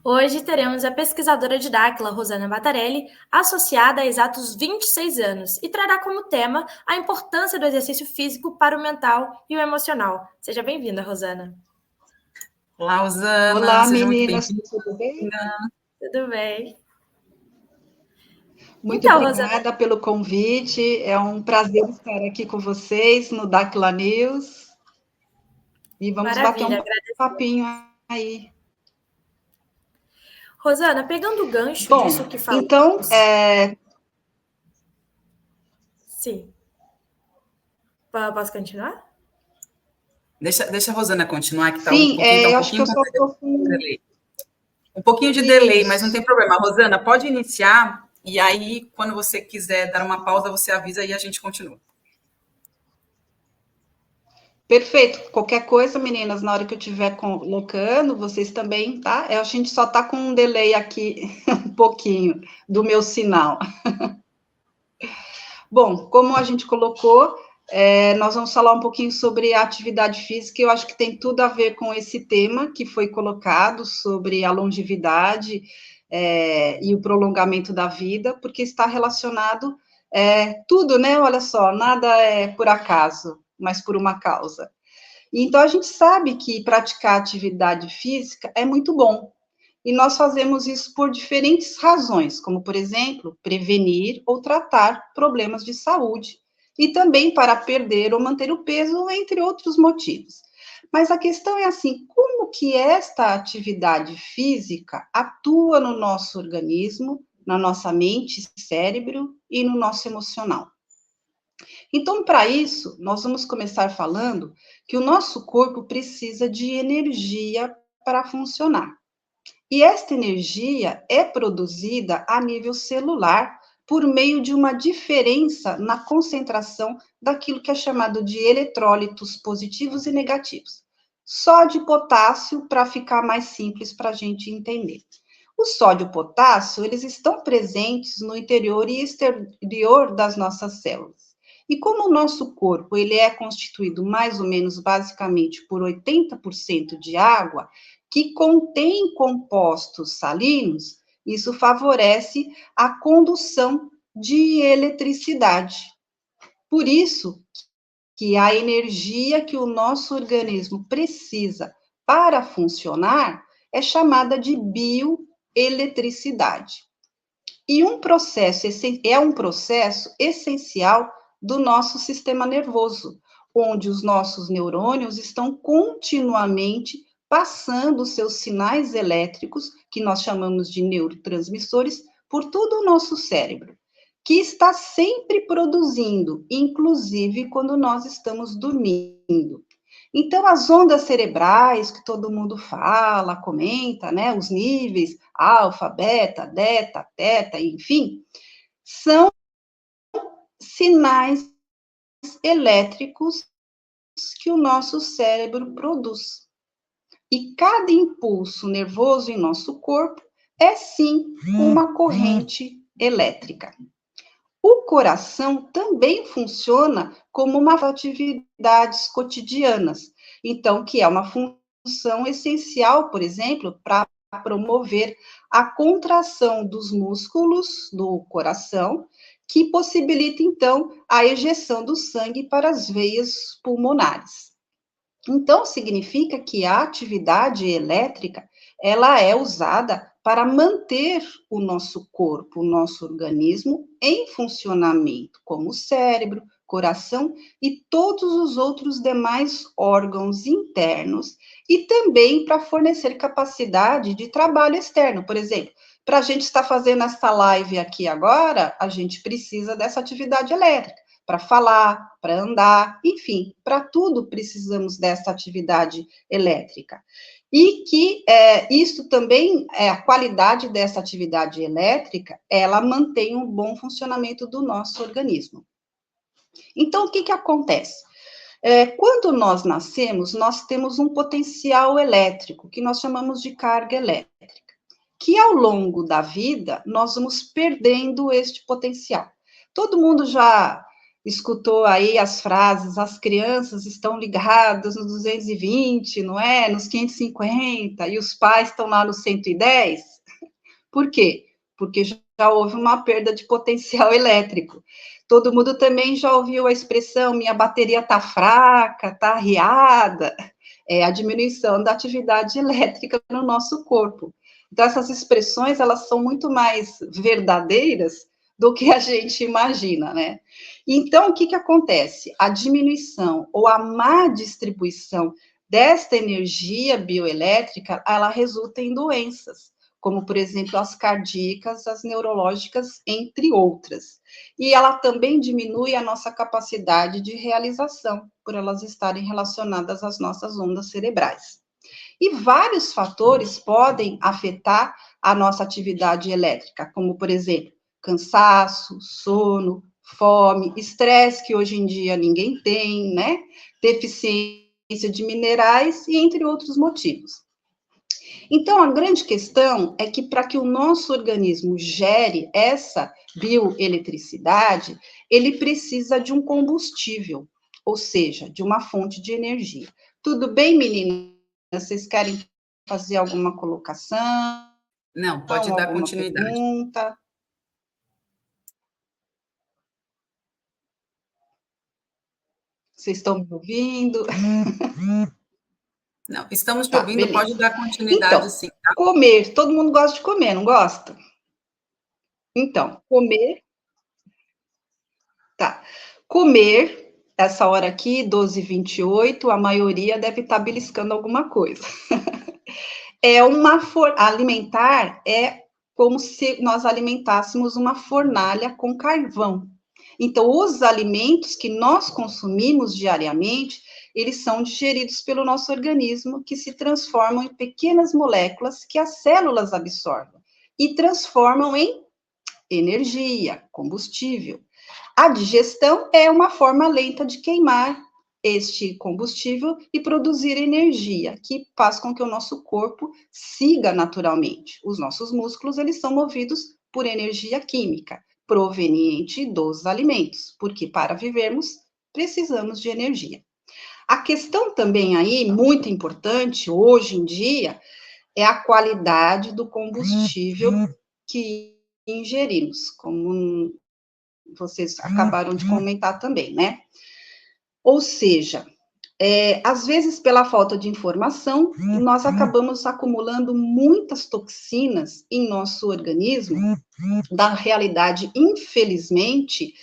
Hoje teremos a pesquisadora de Dáquila, Rosana Batarelli, associada há exatos 26 anos, e trará como tema a importância do exercício físico para o mental e o emocional. Seja bem-vinda, Rosana. Olá, Rosana. Olá, meninas, tudo bem? Tudo bem. Muito então, obrigada, Rosana, pelo convite. É um prazer estar aqui com vocês no Dáquila News. E vamos bater um papinho aí. Rosana, pegando o gancho disso que falamos... Então, Sim. Posso continuar? Deixa a Rosana continuar, que está um pouquinho... acho que eu só estou com... Um pouquinho de delay, mas não tem problema. Rosana, pode iniciar, e aí, quando você quiser dar uma pausa, você avisa e a gente continua. Perfeito. Qualquer coisa, meninas, na hora que eu estiver colocando, vocês também, tá? A gente só está com um delay aqui, um pouquinho, do meu sinal. Bom, como a gente colocou, nós vamos falar um pouquinho sobre a atividade física, e eu acho que tem tudo a ver com esse tema que foi colocado sobre a longevidade e o prolongamento da vida, porque está relacionado tudo, né? Olha só, nada é por acaso, mas por uma causa. Então, a gente sabe que praticar atividade física é muito bom, e nós fazemos isso por diferentes razões, como, por exemplo, prevenir ou tratar problemas de saúde, e também para perder ou manter o peso, entre outros motivos. Mas a questão é assim, como que esta atividade física atua no nosso organismo, na nossa mente, cérebro e no nosso emocional? Então, para isso, nós vamos começar falando que o nosso corpo precisa de energia para funcionar. E esta energia é produzida a nível celular por meio de uma diferença na concentração daquilo que é chamado de eletrólitos positivos e negativos. Sódio e potássio, para ficar mais simples para a gente entender. O sódio e o potássio, eles estão presentes no interior e exterior das nossas células. E como o nosso corpo ele é constituído mais ou menos basicamente por 80% de água, que contém compostos salinos, isso favorece a condução de eletricidade. Por isso que a energia que o nosso organismo precisa para funcionar é chamada de bioeletricidade. E é um processo essencial do nosso sistema nervoso, onde os nossos neurônios estão continuamente passando seus sinais elétricos, que nós chamamos de neurotransmissores, por todo o nosso cérebro, que está sempre produzindo, inclusive quando nós estamos dormindo. Então, as ondas cerebrais, que todo mundo fala, comenta, né, os níveis, alfa, beta, delta, teta, enfim, são sinais elétricos que o nosso cérebro produz. E cada impulso nervoso em nosso corpo é, sim, uma corrente elétrica. O coração também funciona como uma atividades cotidianas, então, que é uma função essencial, por exemplo, para promover a contração dos músculos do coração, que possibilita, então, a ejeção do sangue para as veias pulmonares. Então, significa que a atividade elétrica, ela é usada para manter o nosso corpo, o nosso organismo em funcionamento, como o cérebro, coração e todos os outros demais órgãos internos, e também para fornecer capacidade de trabalho externo. Por exemplo, para a gente estar fazendo essa live aqui agora, a gente precisa dessa atividade elétrica para falar, para andar, enfim, para tudo precisamos dessa atividade elétrica. E que isso também, a qualidade dessa atividade elétrica, ela mantém um bom funcionamento do nosso organismo. Então, o que acontece? Quando nós nascemos, nós temos um potencial elétrico, que nós chamamos de carga elétrica, que ao longo da vida, nós vamos perdendo este potencial. Todo mundo já escutou aí as frases, as crianças estão ligadas no 220, não é? Nos 550, e os pais estão lá no 110. Por quê? Porque já houve uma perda de potencial elétrico. Todo mundo também já ouviu a expressão, minha bateria está fraca, está arriada. É a diminuição da atividade elétrica no nosso corpo. Então, essas expressões, elas são muito mais verdadeiras do que a gente imagina, né? Então, o que acontece? A diminuição ou a má distribuição desta energia bioelétrica, ela resulta em doenças, como, por exemplo, as cardíacas, as neurológicas, entre outras. E ela também diminui a nossa capacidade de realização, por elas estarem relacionadas às nossas ondas cerebrais. E vários fatores podem afetar a nossa atividade elétrica, como, por exemplo, cansaço, sono, fome, estresse, que hoje em dia ninguém tem, né? Deficiência de minerais e entre outros motivos. Então, a grande questão é que para que o nosso organismo gere essa bioeletricidade, ele precisa de um combustível, ou seja, de uma fonte de energia. Tudo bem, meninas? Vocês querem fazer alguma colocação? Não, pode dar continuidade. Pergunta? Vocês estão me ouvindo? Não, estamos te ouvindo, beleza. pode dar continuidade, então, sim. Tá? Comer, todo mundo gosta de comer, não gosta? Então, comer. Tá. Comer, essa hora aqui, 12h28, a maioria deve estar beliscando alguma coisa. Alimentar é como se nós alimentássemos uma fornalha com carvão. Então, os alimentos que nós consumimos diariamente, eles são digeridos pelo nosso organismo, que se transformam em pequenas moléculas que as células absorvem e transformam em energia, combustível. A digestão é uma forma lenta de queimar este combustível e produzir energia, que faz com que o nosso corpo siga naturalmente. Os nossos músculos, eles são movidos por energia química, proveniente dos alimentos, porque para vivermos, precisamos de energia. A questão também aí, muito importante, hoje em dia, é a qualidade do combustível que ingerimos, como vocês acabaram de comentar também, né? Ou seja, às vezes, pela falta de informação, nós acabamos acumulando muitas toxinas em nosso organismo. Da realidade, infelizmente,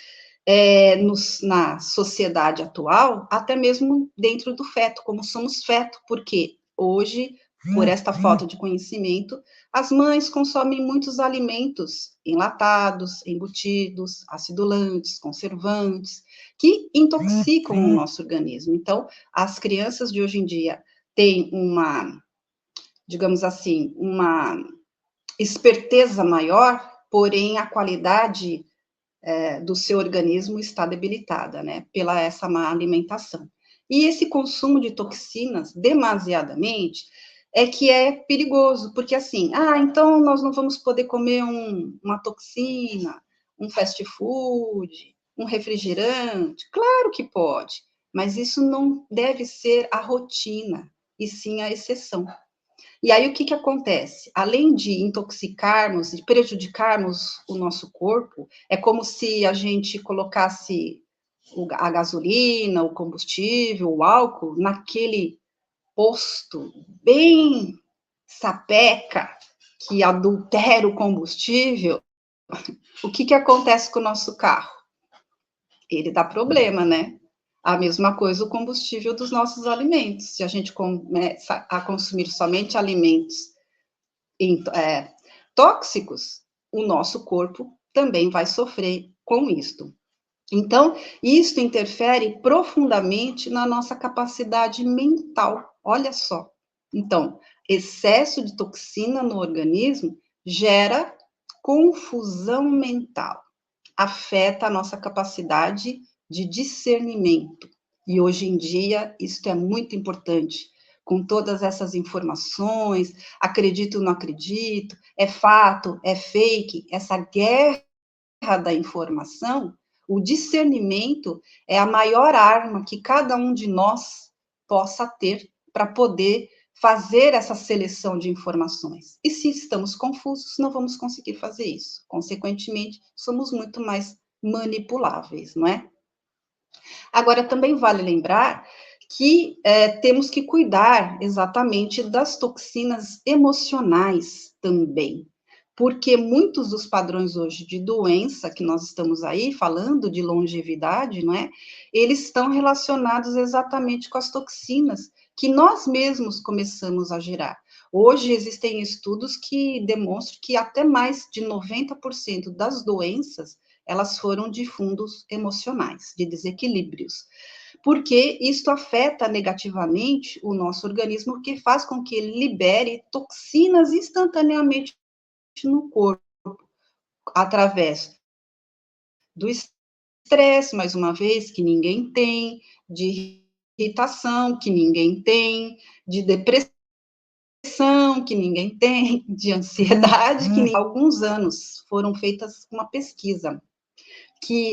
na sociedade atual, até mesmo dentro do feto, como somos feto, porque hoje, por esta falta de conhecimento, as mães consomem muitos alimentos enlatados, embutidos, acidulantes, conservantes, que intoxicam o nosso organismo. Então, as crianças de hoje em dia têm uma, digamos assim, uma esperteza maior, porém a qualidade do seu organismo está debilitada, né, pela essa má alimentação. E esse consumo de toxinas demasiadamente é que é perigoso, porque assim, então nós não vamos poder comer uma toxina, um fast food, um refrigerante. Claro que pode, mas isso não deve ser a rotina, e sim a exceção. E aí, o que acontece? Além de intoxicarmos, de prejudicarmos o nosso corpo, é como se a gente colocasse a gasolina, o combustível, o álcool, naquele posto bem sapeca, que adultera o combustível. O que acontece com o nosso carro? Ele dá problema, né? A mesma coisa o combustível dos nossos alimentos. Se a gente começa a consumir somente alimentos tóxicos, o nosso corpo também vai sofrer com isto. Então, isso interfere profundamente na nossa capacidade mental. Olha só. Então, excesso de toxina no organismo gera confusão mental, afeta a nossa capacidade de discernimento. E hoje em dia, isso é muito importante. Com todas essas informações, acredito ou não acredito, é fato, é fake, essa guerra da informação, O discernimento é a maior arma que cada um de nós possa ter para poder fazer essa seleção de informações. E se estamos confusos, não vamos conseguir fazer isso. Consequentemente, somos muito mais manipuláveis, não é? Agora, também vale lembrar que temos que cuidar exatamente das toxinas emocionais também, porque muitos dos padrões hoje de doença que nós estamos aí falando, de longevidade, não é? Eles estão relacionados exatamente com as toxinas que nós mesmos começamos a gerar. Hoje existem estudos que demonstram que até mais de 90% das doenças, elas foram de fundos emocionais, de desequilíbrios, porque isto afeta negativamente o nosso organismo, porque faz com que ele libere toxinas instantaneamente no corpo, através do estresse, mais uma vez, que ninguém tem, de irritação, que ninguém tem, de depressão, que ninguém tem, de ansiedade, que há alguns anos foram feitas uma pesquisa,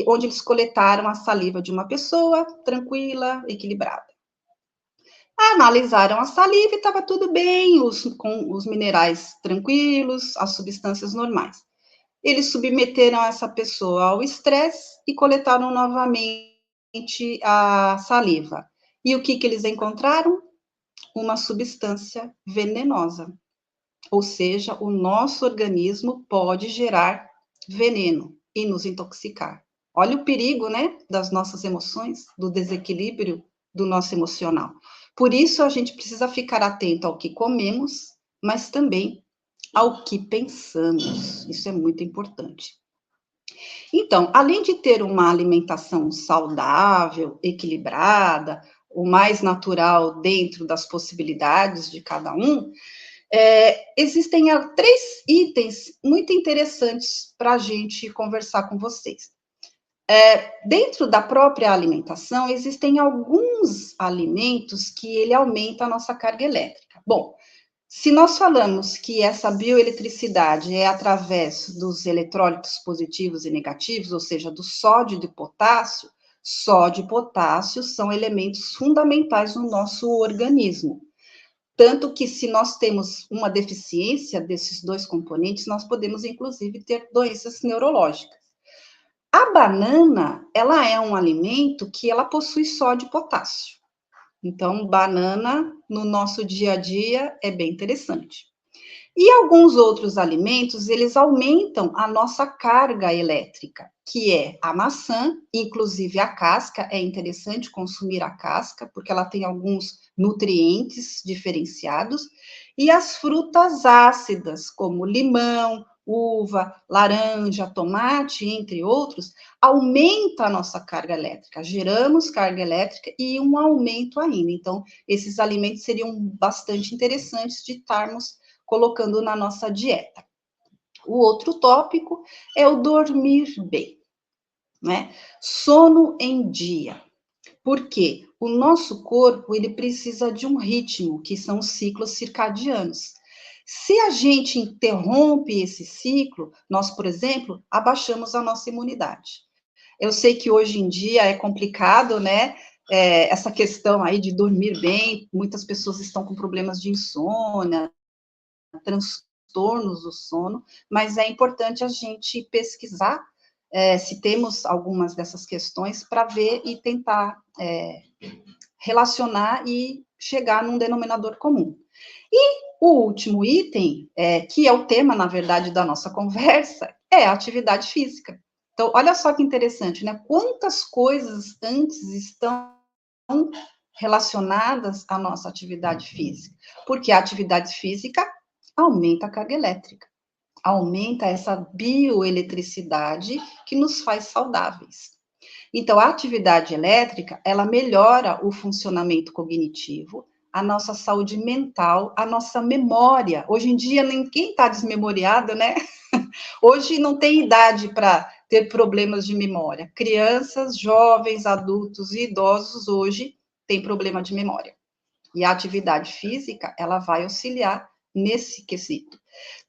onde eles coletaram a saliva de uma pessoa tranquila, equilibrada. Analisaram a saliva e estava tudo bem, com os minerais tranquilos, as substâncias normais. Eles submeteram essa pessoa ao estresse e coletaram novamente a saliva. E o que eles encontraram? Uma substância venenosa. Ou seja, o nosso organismo pode gerar veneno e nos intoxicar. Olha o perigo, né, das nossas emoções, do desequilíbrio do nosso emocional. Por isso, a gente precisa ficar atento ao que comemos, mas também ao que pensamos. Isso é muito importante. Então, além de ter uma alimentação saudável, equilibrada, o mais natural dentro das possibilidades de cada um, existem 3 itens muito interessantes para a gente conversar com vocês. Dentro da própria alimentação, existem alguns alimentos que ele aumenta a nossa carga elétrica. Bom, se nós falamos que essa bioeletricidade é através dos eletrólitos positivos e negativos, ou seja, do sódio e do potássio são elementos fundamentais no nosso organismo. Tanto que, se nós temos uma deficiência desses 2 componentes, nós podemos, inclusive, ter doenças neurológicas. A banana, ela é um alimento que ela possui sódio e potássio. Então, banana, no nosso dia a dia, é bem interessante. E alguns outros alimentos, eles aumentam a nossa carga elétrica, que é a maçã, inclusive a casca, é interessante consumir a casca, porque ela tem alguns nutrientes diferenciados, e as frutas ácidas, como limão, uva, laranja, tomate, entre outros, aumenta a nossa carga elétrica. Geramos carga elétrica e um aumento ainda. Então, esses alimentos seriam bastante interessantes de estarmos colocando na nossa dieta. O outro tópico é o dormir bem, né? Sono em dia. Porque o nosso corpo, ele precisa de um ritmo, que são os ciclos circadianos. Se a gente interrompe esse ciclo, nós, por exemplo, abaixamos a nossa imunidade. Eu sei que hoje em dia é complicado, né? Essa questão aí de dormir bem, muitas pessoas estão com problemas de insônia, transtornos do sono, mas é importante a gente pesquisar se temos algumas dessas questões para ver e tentar relacionar e chegar num denominador comum. E o último item, que é o tema, na verdade, da nossa conversa, é a atividade física. Então, olha só que interessante, né? Quantas coisas antes estão relacionadas à nossa atividade física? Porque a atividade física aumenta a carga elétrica, aumenta essa bioeletricidade que nos faz saudáveis. Então, a atividade elétrica, ela melhora o funcionamento cognitivo, a nossa saúde mental, a nossa memória. Hoje em dia, ninguém está desmemoriado, né? Hoje não tem idade para ter problemas de memória. Crianças, jovens, adultos e idosos hoje têm problema de memória. E a atividade física, ela vai auxiliar nesse quesito.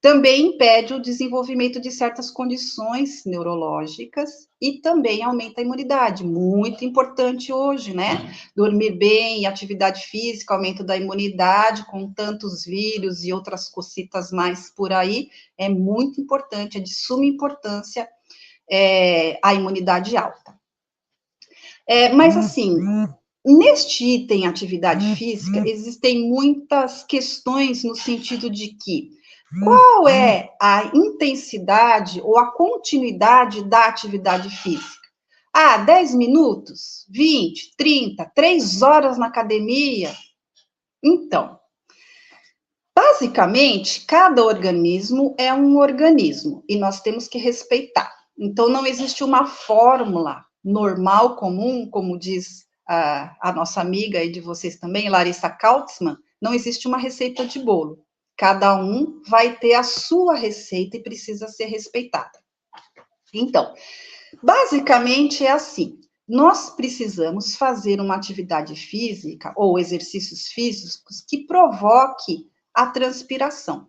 Também impede o desenvolvimento de certas condições neurológicas e também aumenta a imunidade, muito importante hoje, né? Dormir bem e atividade física, aumento da imunidade, com tantos vírus e outras cositas mais por aí, é muito importante, é de suma importância a imunidade alta. Mas assim, neste item atividade física, existem muitas questões no sentido de que qual é a intensidade ou a continuidade da atividade física? 10 minutos, 20, 30, 3 horas na academia? Então, basicamente, cada organismo é um organismo e nós temos que respeitar. Então, não existe uma fórmula normal, comum, como diz a nossa amiga e de vocês também, Larissa Kautzmann, não existe uma receita de bolo. Cada um vai ter a sua receita e precisa ser respeitada. Então, basicamente é assim, nós precisamos fazer uma atividade física ou exercícios físicos que provoque a transpiração.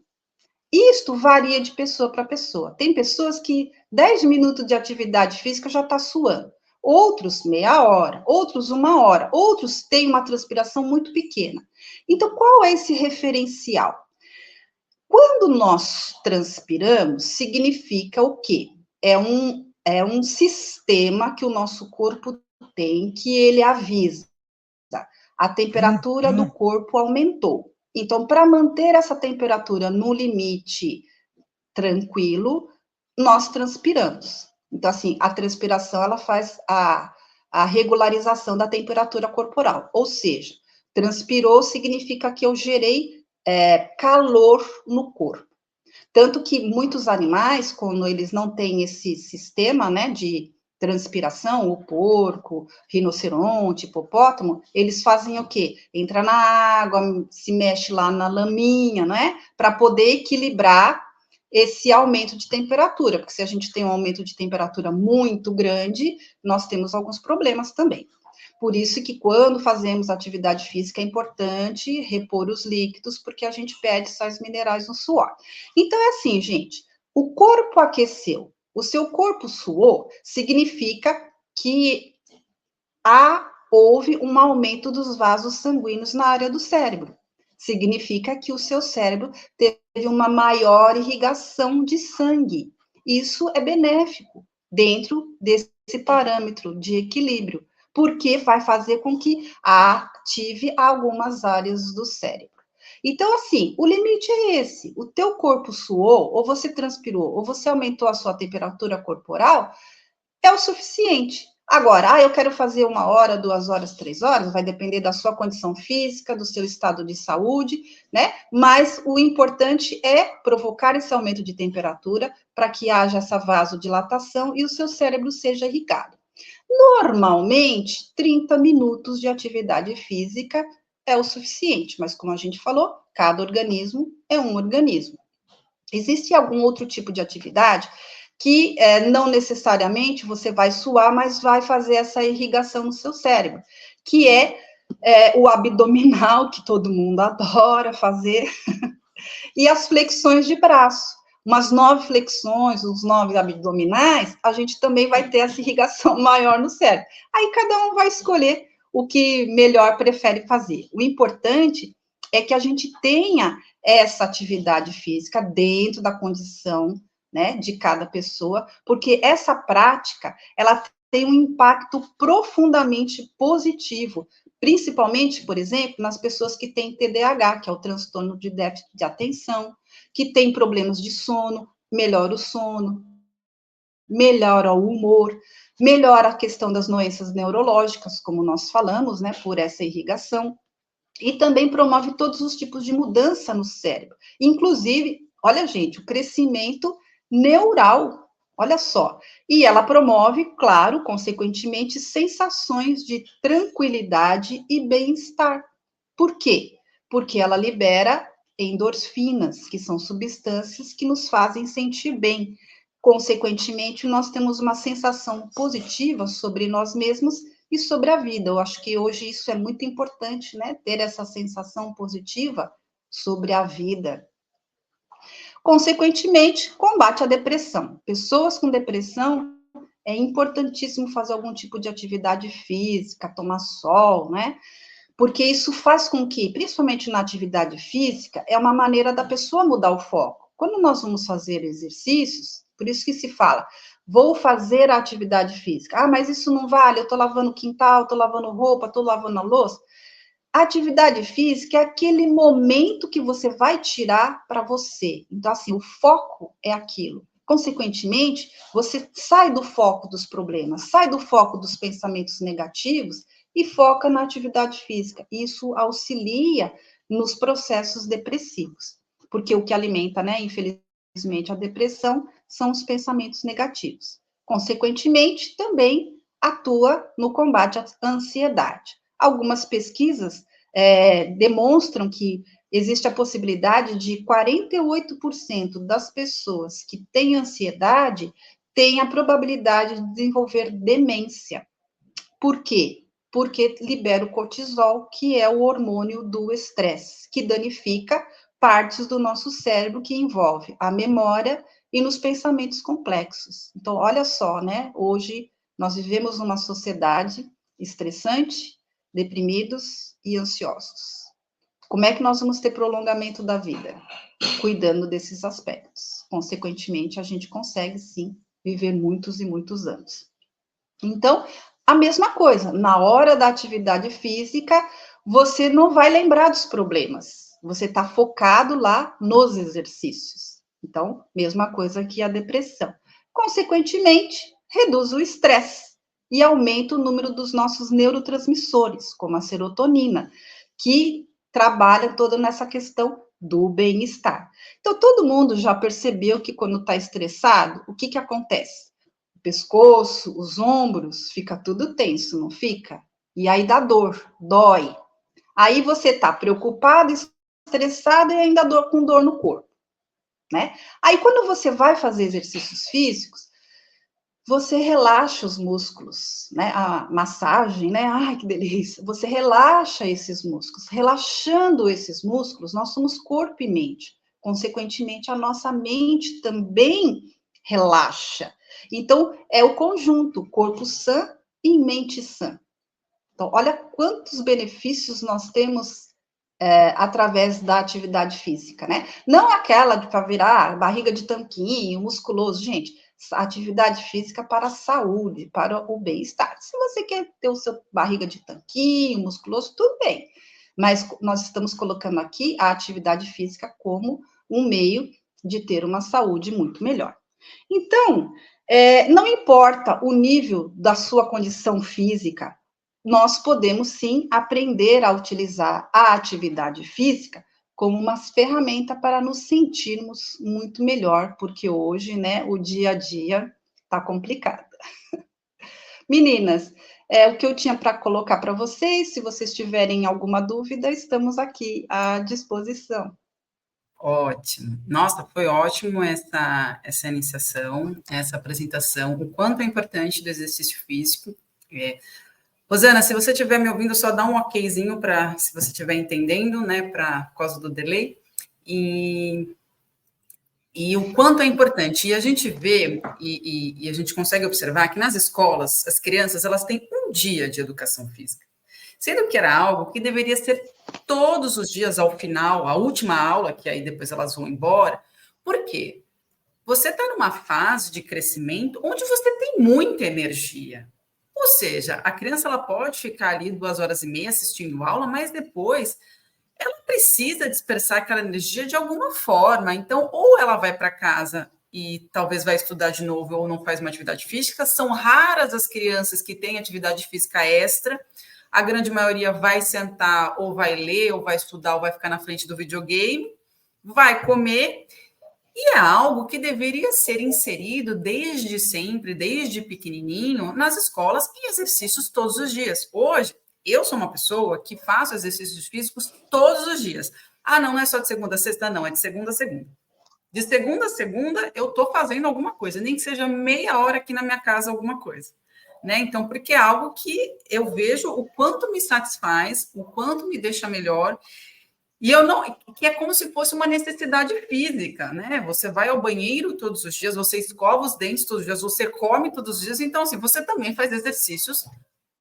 Isto varia de pessoa para pessoa. Tem pessoas que 10 minutos de atividade física já está suando. Outros, meia hora. Outros, 1 hora. Outros têm uma transpiração muito pequena. Então, qual é esse referencial? Quando nós transpiramos, significa o quê? É um sistema que o nosso corpo tem, que ele avisa. A temperatura do corpo aumentou. Então, para manter essa temperatura no limite tranquilo, nós transpiramos. Então, assim, a transpiração, ela faz a regularização da temperatura corporal. Ou seja, transpirou significa que eu gerei calor no corpo. Tanto que muitos animais, quando eles não têm esse sistema, né, de transpiração, o porco, rinoceronte, hipopótamo, eles fazem o quê? Entra na água, se mexe lá na laminha, né, para poder equilibrar esse aumento de temperatura, porque se a gente tem um aumento de temperatura muito grande, nós temos alguns problemas também. Por isso que quando fazemos atividade física é importante repor os líquidos, porque a gente perde sais minerais no suor. Então é assim, gente, o corpo aqueceu, o seu corpo suou, significa que houve um aumento dos vasos sanguíneos na área do cérebro. Significa que o seu cérebro teve uma maior irrigação de sangue. Isso é benéfico dentro desse parâmetro de equilíbrio, porque vai fazer com que ative algumas áreas do cérebro. Então, assim, o limite é esse. O teu corpo suou, ou você transpirou, ou você aumentou a sua temperatura corporal, é o suficiente. Agora, eu quero fazer 1 hora, 2 horas, 3 horas, vai depender da sua condição física, do seu estado de saúde, né? Mas o importante é provocar esse aumento de temperatura para que haja essa vasodilatação e o seu cérebro seja irrigado. Normalmente, 30 minutos de atividade física é o suficiente, mas como a gente falou, cada organismo é um organismo. Existe algum outro tipo de atividade que não necessariamente você vai suar, mas vai fazer essa irrigação no seu cérebro, que é o abdominal, que todo mundo adora fazer, e as flexões de braço. Umas 9 flexões, uns 9 abdominais, a gente também vai ter essa irrigação maior no cérebro. Aí cada um vai escolher o que melhor prefere fazer. O importante é que a gente tenha essa atividade física dentro da condição, né, de cada pessoa, porque essa prática, ela tem um impacto profundamente positivo, principalmente, por exemplo, nas pessoas que têm TDAH, que é o transtorno de déficit de atenção, que tem problemas de sono, melhora o sono, melhora o humor, melhora a questão das doenças neurológicas, como nós falamos, né, por essa irrigação, e também promove todos os tipos de mudança no cérebro, inclusive, olha, gente, o crescimento neural, olha só, e ela promove, claro, consequentemente, sensações de tranquilidade e bem-estar. Por quê? Porque ela libera endorfinas, que são substâncias que nos fazem sentir bem. Consequentemente, nós temos uma sensação positiva sobre nós mesmos e sobre a vida. Eu acho que hoje isso é muito importante, né? Ter essa sensação positiva sobre a vida. Consequentemente, combate à depressão. Pessoas com depressão, é importantíssimo fazer algum tipo de atividade física, tomar sol, né? Porque isso faz com que, principalmente na atividade física, é uma maneira da pessoa mudar o foco. Quando nós vamos fazer exercícios, por isso que se fala, vou fazer a atividade física. Ah, mas isso não vale, eu estou lavando o quintal, estou lavando roupa, estou lavando a louça. A atividade física é aquele momento que você vai tirar para você. Então, assim, o foco é aquilo. Consequentemente, você sai do foco dos problemas, sai do foco dos pensamentos negativos e foca na atividade física. Isso auxilia nos processos depressivos, porque o que alimenta, né, infelizmente, a depressão são os pensamentos negativos. Consequentemente, também atua no combate à ansiedade. Algumas pesquisas demonstram que existe a possibilidade de 48% das pessoas que têm ansiedade têm a probabilidade de desenvolver demência. Por quê? Porque libera o cortisol, que é o hormônio do estresse, que danifica partes do nosso cérebro que envolve a memória e nos pensamentos complexos. Então, olha só, né? Hoje nós vivemos numa sociedade estressante, deprimidos e ansiosos. Como é que nós vamos ter prolongamento da vida? Cuidando desses aspectos. Consequentemente, a gente consegue, sim, viver muitos e muitos anos. Então, a mesma coisa, na hora da atividade física, você não vai lembrar dos problemas. Você está focado lá nos exercícios. Então, mesma coisa que a depressão. Consequentemente, reduz o estresse e aumenta o número dos nossos neurotransmissores, como a serotonina, que trabalha toda nessa questão do bem-estar. Então, todo mundo já percebeu que quando está estressado, o que acontece? O pescoço, os ombros, fica tudo tenso, não fica? E aí dá dor, dói. Aí você está preocupado, estressado e ainda com dor no corpo, né? Aí quando você vai fazer exercícios físicos, você relaxa os músculos, né? A massagem, né? Ai, que delícia! Você relaxa esses músculos. Relaxando esses músculos, nós somos corpo e mente. Consequentemente, a nossa mente também relaxa. Então, é o conjunto corpo sã e mente sã. Então, olha quantos benefícios nós temos através da atividade física, né? Não aquela para virar barriga de tanquinho, musculoso, gente. Atividade física para a saúde, para o bem-estar. Se você quer ter o seu barriga de tanquinho, musculoso, tudo bem. Mas nós estamos colocando aqui a atividade física como um meio de ter uma saúde muito melhor. Então, não importa o nível da sua condição física, nós podemos sim aprender a utilizar a atividade física como uma ferramenta para nos sentirmos muito melhor, porque hoje, né, o dia a dia está complicado. Meninas, o que eu tinha para colocar para vocês, se vocês tiverem alguma dúvida, estamos aqui à disposição. Ótimo. Nossa, foi ótimo essa iniciação, essa apresentação, o quanto é importante do exercício físico. Rosana, se você estiver me ouvindo, só dá um okzinho para, se você estiver entendendo, né, por causa do delay, e o quanto é importante. E a gente vê, e a gente consegue observar que nas escolas, as crianças, elas têm um dia de educação física, sendo que era algo que deveria ser todos os dias ao final, a última aula, que aí depois elas vão embora. Por quê? Você está numa fase de crescimento onde você tem muita energia. Ou seja, a criança ela pode ficar ali 2h30 assistindo aula, mas depois ela precisa dispersar aquela energia de alguma forma. Então, ou ela vai para casa e talvez vai estudar de novo ou não faz uma atividade física. São raras as crianças que têm atividade física extra. A grande maioria vai sentar ou vai ler, ou vai estudar, ou vai ficar na frente do videogame, vai comer. E é algo que deveria ser inserido desde sempre, desde pequenininho, nas escolas em exercícios todos os dias. Hoje, eu sou uma pessoa que faço exercícios físicos todos os dias. Ah, não é só de segunda a sexta, não, é de segunda a segunda. De segunda a segunda, eu estou fazendo alguma coisa, nem que seja meia hora aqui na minha casa, alguma coisa. Né? Então, porque é algo que eu vejo o quanto me satisfaz, o quanto me deixa melhor. E eu não, que é como se fosse uma necessidade física, né? Você vai ao banheiro todos os dias, você escova os dentes todos os dias, você come todos os dias, então assim, você também faz exercícios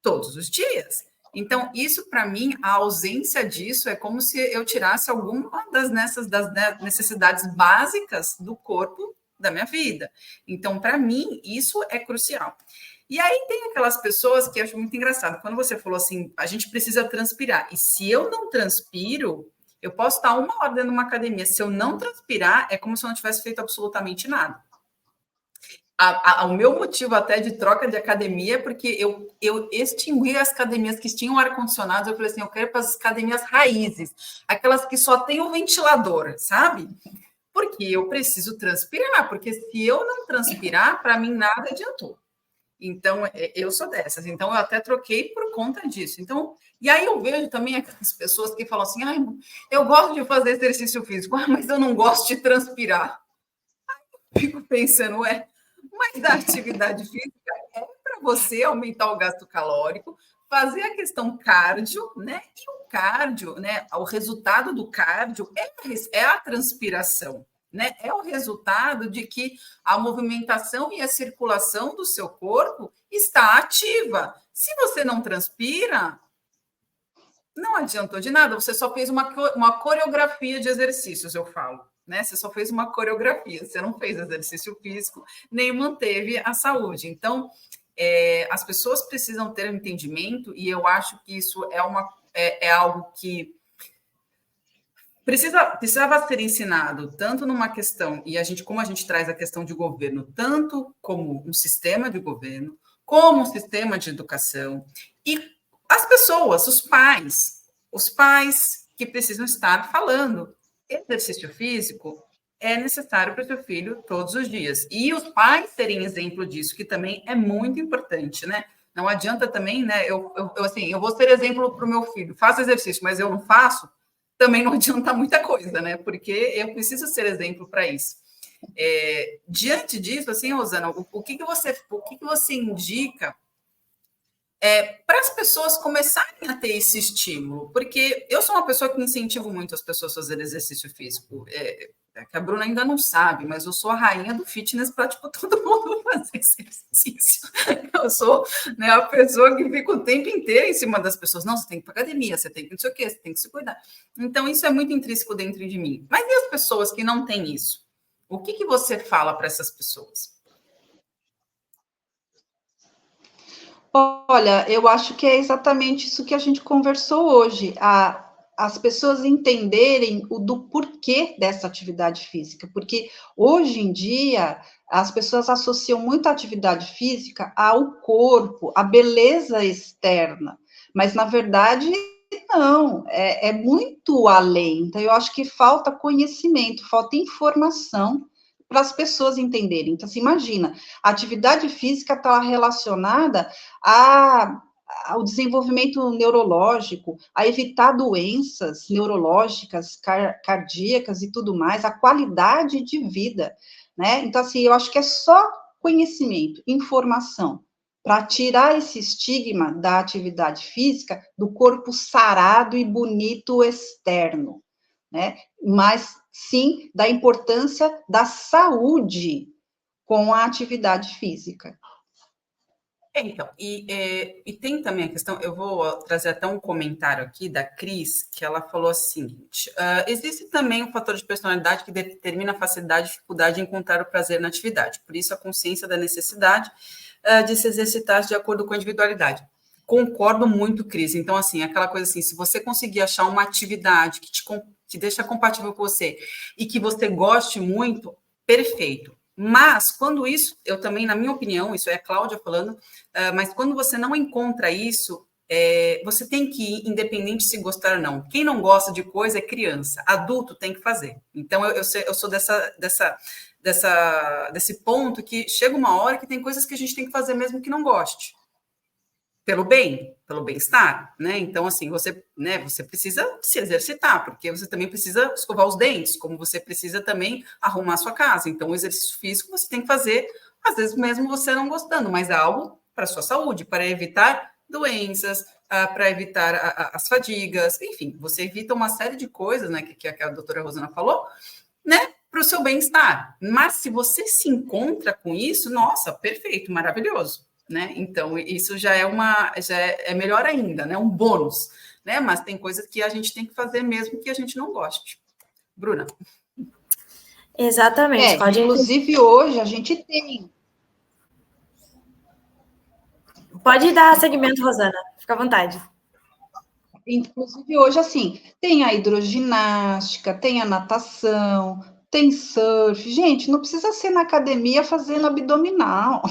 todos os dias. Então, isso para mim, a ausência disso é como se eu tirasse alguma das necessidades básicas do corpo da minha vida. Então, para mim, isso é crucial. E aí tem aquelas pessoas que eu acho muito engraçado. Quando você falou assim, a gente precisa transpirar. E se eu não transpiro, eu posso estar 1 hora dentro de uma academia. Se eu não transpirar, é como se eu não tivesse feito absolutamente nada. O meu motivo até de troca de academia é porque eu extingui as academias que tinham ar-condicionado. Eu falei assim, eu quero ir para as academias raízes, aquelas que só tem o ventilador, sabe? Porque eu preciso transpirar, porque se eu não transpirar, para mim nada adiantou. Então, eu sou dessas. Então, eu até troquei por conta disso. Então, e aí eu vejo também aquelas pessoas que falam assim, eu gosto de fazer exercício físico, mas eu não gosto de transpirar. Eu fico pensando, mas a atividade física é para você aumentar o gasto calórico, fazer a questão cardio, né? E o cardio, né? O resultado do cardio é a transpiração, né? É o resultado de que a movimentação e a circulação do seu corpo está ativa. Se você não transpira, não adiantou de nada, você só fez uma coreografia de exercícios, eu falo. Né? Você só fez uma coreografia, você não fez exercício físico, nem manteve a saúde. Então, as pessoas precisam ter um entendimento, e eu acho que isso é algo que precisava ser ensinado, tanto numa questão, e como a gente traz a questão de governo, tanto como um sistema de governo, como um sistema de educação, e as pessoas, os pais que precisam estar falando. Exercício físico é necessário para o seu filho todos os dias. E os pais terem exemplo disso, que também é muito importante, né? Não adianta também, né? Eu vou ser exemplo para o meu filho, faço exercício, mas eu não faço, também não adianta muita coisa, né? Porque eu preciso ser exemplo para isso. Diante disso, assim, Rosana, o que você indica para as pessoas começarem a ter esse estímulo? Porque eu sou uma pessoa que incentivo muito as pessoas a fazerem exercício físico. Que a Bruna ainda não sabe, mas eu sou a rainha do fitness para todo mundo fazer exercício. Eu sou, né, a pessoa que fica o tempo inteiro em cima das pessoas. Não, você tem que ir para academia, você tem que não sei o quê, você tem que se cuidar. Então, isso é muito intrínseco dentro de mim. Mas e as pessoas que não têm isso? O que você fala para essas pessoas? Olha, eu acho que é exatamente isso que a gente conversou hoje, as pessoas entenderem do porquê dessa atividade física, porque hoje em dia as pessoas associam muito a atividade física ao corpo, à beleza externa, mas na verdade não, é muito além. Então eu acho que falta conhecimento, falta informação para as pessoas entenderem. Então, assim, imagina, a atividade física está relacionada ao desenvolvimento neurológico, a evitar doenças neurológicas, cardíacas e tudo mais, a qualidade de vida, né? Então, assim, eu acho que é só conhecimento, informação, para tirar esse estigma da atividade física, do corpo sarado e bonito externo, né? Mas sim da importância da saúde com a atividade física. Então, e tem também a questão, eu vou trazer até um comentário aqui da Cris, que ela falou o seguinte, existe também um fator de personalidade que determina a facilidade e dificuldade de encontrar o prazer na atividade, por isso a consciência da necessidade de se exercitar de acordo com a individualidade. Concordo muito, Cris. Então, assim, aquela coisa assim, se você conseguir achar uma atividade que te deixa compatível com você e que você goste muito, perfeito. Mas, quando isso, eu também, na minha opinião, isso é a Cláudia falando, mas quando você não encontra isso, você tem que ir, independente se gostar ou não. Quem não gosta de coisa é criança, adulto tem que fazer. Então, eu sou desse ponto que chega uma hora que tem coisas que a gente tem que fazer mesmo que não goste. Pelo bem-estar, né? Então, assim, você precisa se exercitar, porque você também precisa escovar os dentes, como você precisa também arrumar a sua casa. Então, o exercício físico você tem que fazer, às vezes mesmo você não gostando, mas é algo para a sua saúde, para evitar doenças, para evitar as fadigas, enfim, você evita uma série de coisas, né, que a doutora Rosana falou, né, para o seu bem-estar. Mas se você se encontra com isso, nossa, perfeito, maravilhoso, né? Então, isso já é melhor ainda, né? Um bônus, né? Mas tem coisas que a gente tem que fazer mesmo que a gente não goste. Bruna. Exatamente, Cláudia. Inclusive, hoje a gente tem. Pode dar segmento, Rosana, fica à vontade. Inclusive, hoje, assim, tem a hidroginástica, tem a natação, tem surf. Gente, não precisa ser na academia fazendo abdominal,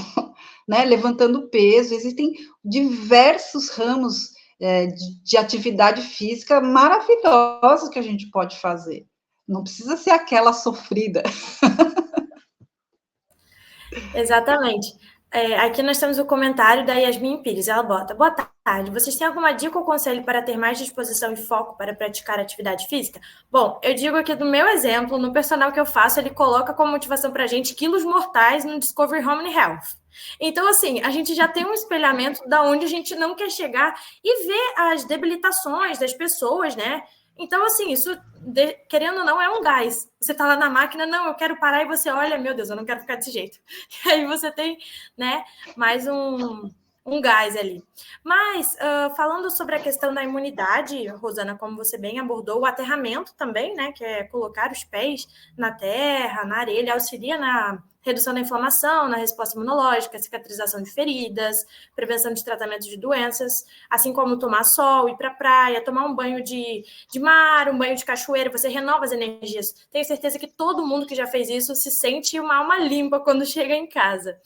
né? Levantando peso. Existem diversos ramos de atividade física maravilhosos que a gente pode fazer. Não precisa ser aquela sofrida. Exatamente. Aqui nós temos o comentário da Yasmin Pires. Ela bota: boa tarde. Vocês têm alguma dica ou conselho para ter mais disposição e foco para praticar atividade física? Bom, eu digo aqui do meu exemplo, no personal que eu faço, ele coloca como motivação para a gente quilos mortais no Discovery Home and Health. Então, assim, a gente já tem um espelhamento da onde a gente não quer chegar e ver as debilitações das pessoas, né? Então, assim, isso, querendo ou não, é um gás. Você tá lá na máquina, não, eu quero parar, e você olha, meu Deus, eu não quero ficar desse jeito. E aí você tem, né, mais um gás ali. Mas, falando sobre a questão da imunidade, Rosana, como você bem abordou, o aterramento também, né, que é colocar os pés na terra, na areia, auxilia na redução da inflamação, na resposta imunológica, cicatrização de feridas, prevenção de tratamento de doenças, assim como tomar sol, ir para a praia, tomar um banho de mar, um banho de cachoeira, você renova as energias. Tenho certeza que todo mundo que já fez isso se sente uma alma limpa quando chega em casa.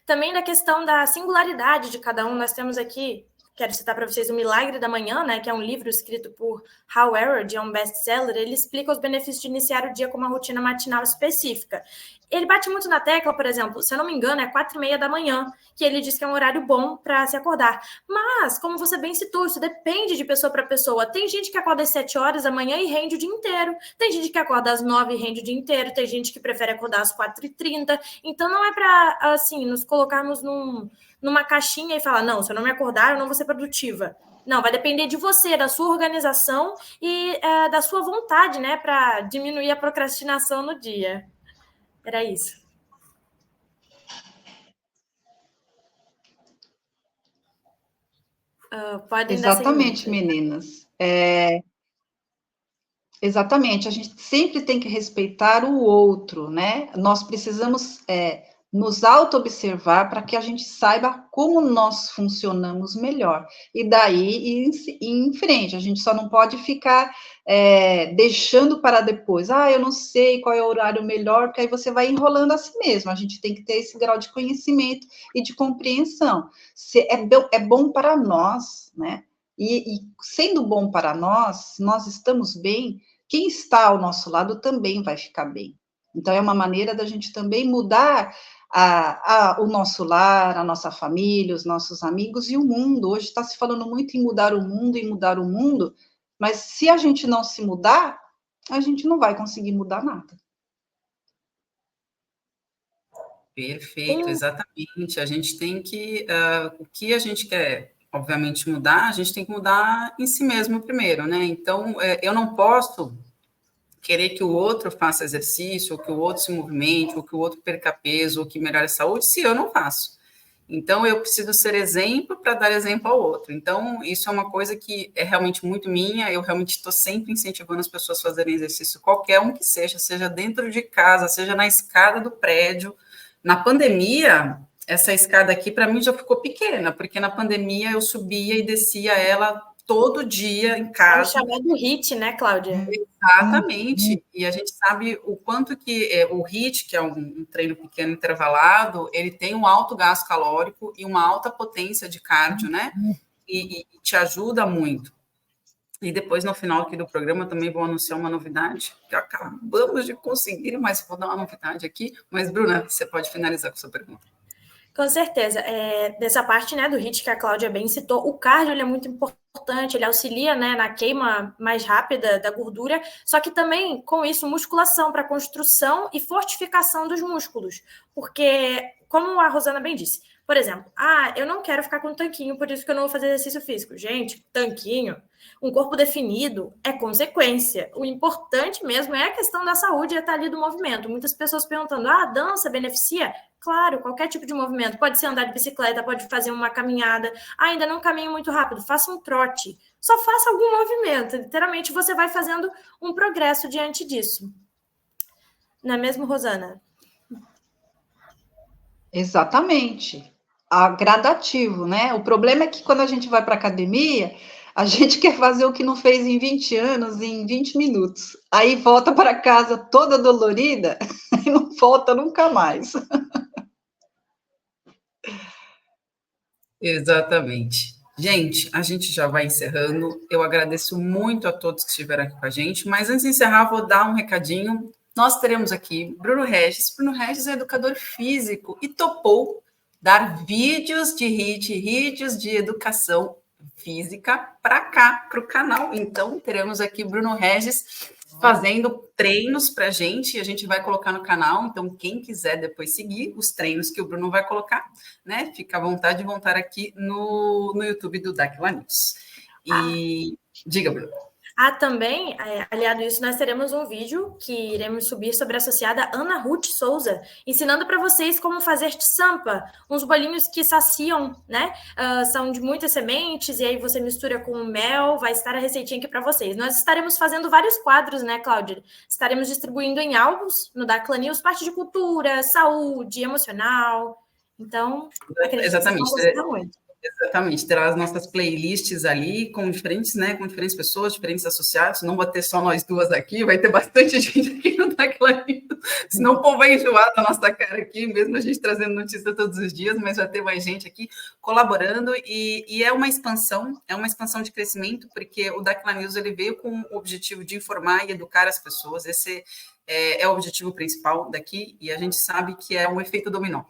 Também na questão da singularidade de cada um, nós temos aqui, quero citar para vocês, O Milagre da Manhã, né, que é um livro escrito por Hal Elrod, é um best-seller. Ele explica os benefícios de iniciar o dia com uma rotina matinal específica. Ele bate muito na tecla, por exemplo, se eu não me engano, é 4h30 da manhã, que ele diz que é um horário bom para se acordar. Mas, como você bem citou, isso depende de pessoa para pessoa. Tem gente que acorda às 7 horas da manhã e rende o dia inteiro. Tem gente que acorda às 9 e rende o dia inteiro. Tem gente que prefere acordar às 4h30. Então, não é para, assim, nos colocarmos numa caixinha e falar, não, se eu não me acordar, eu não vou ser produtiva. Não, vai depender de você, da sua organização e da sua vontade, né, para diminuir a procrastinação no dia. Era isso. Podem Exatamente, dar meninas. Exatamente, a gente sempre tem que respeitar o outro, né? Nós precisamos nos auto-observar para que a gente saiba como nós funcionamos melhor. E daí ir em frente, a gente só não pode ficar deixando para depois. Eu não sei qual é o horário melhor, porque aí você vai enrolando a si mesmo. A gente tem que ter esse grau de conhecimento e de compreensão. É bom para nós, né? E sendo bom para nós estamos bem, quem está ao nosso lado também vai ficar bem. Então, é uma maneira da gente também mudar o nosso lar, a nossa família, os nossos amigos e o mundo. Hoje está se falando muito em mudar o mundo, mas se a gente não se mudar, a gente não vai conseguir mudar nada. Perfeito, exatamente. A gente tem que, o que a gente quer, obviamente, mudar, a gente tem que mudar em si mesmo primeiro, né? Então, eu não posso querer que o outro faça exercício, ou que o outro se movimente, ou que o outro perca peso, ou que melhore a saúde, se eu não faço. Então, eu preciso ser exemplo para dar exemplo ao outro. Então, isso é uma coisa que é realmente muito minha, eu realmente estou sempre incentivando as pessoas a fazerem exercício, qualquer um que seja dentro de casa, seja na escada do prédio. Na pandemia, essa escada aqui, para mim, já ficou pequena, porque na pandemia eu subia e descia ela todo dia em casa. É o chamado HIIT, né, Cláudia? Exatamente. E a gente sabe o quanto que o HIIT, que é um treino pequeno intervalado, ele tem um alto gasto calórico e uma alta potência de cardio, né? E te ajuda muito. E depois, no final aqui do programa, também vou anunciar uma novidade, que acabamos de conseguir, mas vou dar uma novidade aqui. Mas, Bruna, você pode finalizar com a sua pergunta. Com certeza. Dessa parte, né, do HIIT que a Cláudia bem citou, o cardio ele é muito importante, ele auxilia, né, na queima mais rápida da gordura, só que também, com isso, musculação para construção e fortificação dos músculos. Porque, como a Rosana bem disse, Por exemplo, eu não quero ficar com tanquinho, por isso que eu não vou fazer exercício físico. Gente, tanquinho, um corpo definido é consequência. O importante mesmo é a questão da saúde e estar ali do movimento. Muitas pessoas perguntando, a dança beneficia? Claro, qualquer tipo de movimento. Pode ser andar de bicicleta, pode fazer uma caminhada. Ainda não caminhe muito rápido, faça um trote. Só faça algum movimento. Literalmente, você vai fazendo um progresso diante disso. Não é mesmo, Rosana? Exatamente. Gradativo, né? O problema é que quando a gente vai para a academia, a gente quer fazer o que não fez em 20 anos, em 20 minutos. Aí volta para casa toda dolorida e não volta nunca mais. Exatamente. Gente, a gente já vai encerrando. Eu agradeço muito a todos que estiveram aqui com a gente, mas antes de encerrar, vou dar um recadinho. Nós teremos aqui Bruno Regis. Bruno Regis é educador físico e topou dar vídeos de educação física para cá, para o canal. Então, teremos aqui Bruno Regis fazendo treinos para a gente vai colocar no canal, então quem quiser depois seguir os treinos que o Bruno vai colocar, né, fica à vontade, vão estar aqui no YouTube do Daquila News. E diga, Bruno. Também, aliado a isso, nós teremos um vídeo que iremos subir sobre a associada Ana Ruth Souza, ensinando para vocês como fazer tsampa, uns bolinhos que saciam, né? São de muitas sementes, e aí você mistura com mel, vai estar a receitinha aqui para vocês. Nós estaremos fazendo vários quadros, né, Cláudia? Estaremos distribuindo em álbuns no Daquila News, parte de cultura, saúde, emocional. Então, acredito exatamente. que vocês vão gostar muito. Exatamente, terá as nossas playlists ali com diferentes, né, com diferentes pessoas, diferentes associados. Não vai ter só nós duas aqui, vai ter bastante gente aqui no Daquila News. Senão o povo vai enjoar da nossa cara aqui, mesmo a gente trazendo notícia todos os dias, mas vai ter mais gente aqui colaborando e é uma expansão de crescimento, porque o Daquila News ele veio com o objetivo de informar e educar as pessoas. Esse é o objetivo principal daqui, e a gente sabe que é um efeito dominó,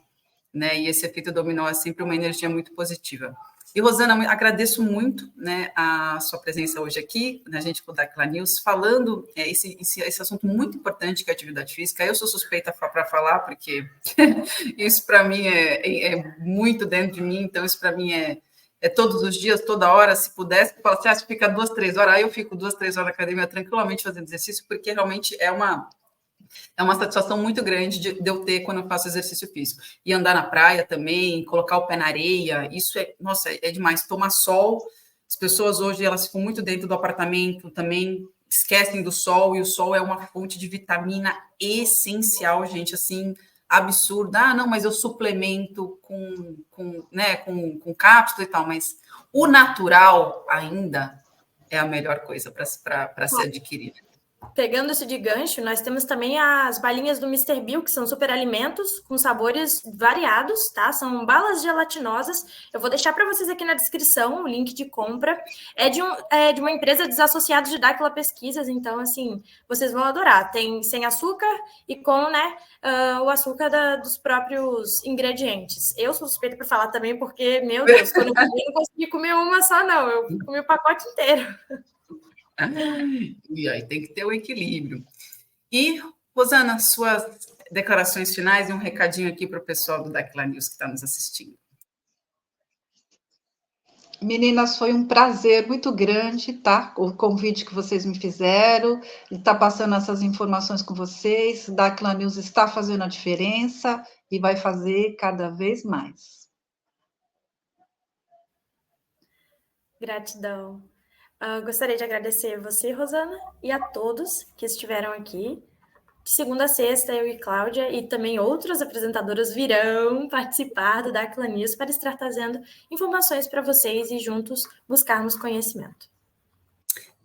né? E esse efeito dominó é sempre uma energia muito positiva. E, Rosana, agradeço muito, né, a sua presença hoje aqui, na gente do Daquila News, falando esse assunto muito importante que é a atividade física. Eu sou suspeita para falar, porque isso para mim é muito dentro de mim, então isso para mim é todos os dias, toda hora. Se pudesse, falar assim, você fica 2, 3 horas, aí eu fico 2, 3 horas na academia tranquilamente fazendo exercício, porque realmente é uma satisfação muito grande de eu ter quando eu faço exercício físico. E andar na praia também, colocar o pé na areia, isso é demais. Tomar sol, as pessoas hoje, elas ficam muito dentro do apartamento também, esquecem do sol, e o sol é uma fonte de vitamina essencial, gente, assim, absurda. Não, mas eu suplemento com cápsula e tal, mas o natural ainda é a melhor coisa para se adquirir. Pegando isso de gancho, nós temos também as balinhas do Mr. Bill, que são super alimentos com sabores variados, tá? São balas gelatinosas. Eu vou deixar para vocês aqui na descrição o link de compra. É de uma empresa desassociada de Daquila Pesquisas, então, assim, vocês vão adorar. Tem sem açúcar e com, né, o açúcar dos próprios ingredientes. Eu sou suspeita para falar também, porque, meu Deus, quando eu comi, não consegui comer uma só, não. Eu comi o pacote inteiro. E aí tem que ter o equilíbrio. E, Rosana, suas declarações finais e um recadinho aqui para o pessoal do Daquila News que está nos assistindo. Meninas, foi um prazer muito grande, tá? O convite que vocês me fizeram, e estar passando essas informações com vocês. Daquila News está fazendo a diferença e vai fazer cada vez mais. Gratidão. Gostaria de agradecer você, Rosana, e a todos que estiveram aqui. De segunda a sexta, eu e Cláudia, e também outros apresentadores virão participar do Daquila News para estar trazendo informações para vocês e juntos buscarmos conhecimento.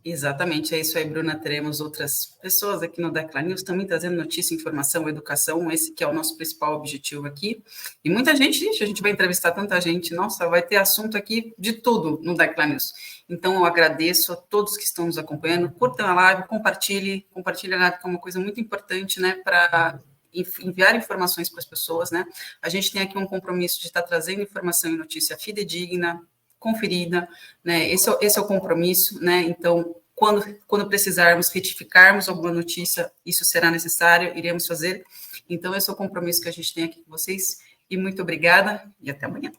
Exatamente, é isso aí, Bruna. Teremos outras pessoas aqui no Daquila News também trazendo notícia, informação, educação, esse que é o nosso principal objetivo aqui. E muita gente, a gente vai entrevistar tanta gente, nossa, vai ter assunto aqui de tudo no Daquila News. Então, eu agradeço a todos que estão nos acompanhando, curtam a live, compartilhem a live, que é uma coisa muito importante, né, para enviar informações para as pessoas, né? A gente tem aqui um compromisso de estar trazendo informação e notícia fidedigna, conferida, né? Esse é o compromisso, né? Então, quando precisarmos retificarmos alguma notícia, isso será necessário, iremos fazer. Então, esse é o compromisso que a gente tem aqui com vocês. e muito obrigada, e até amanhã.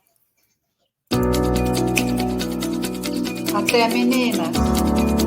Até, meninas.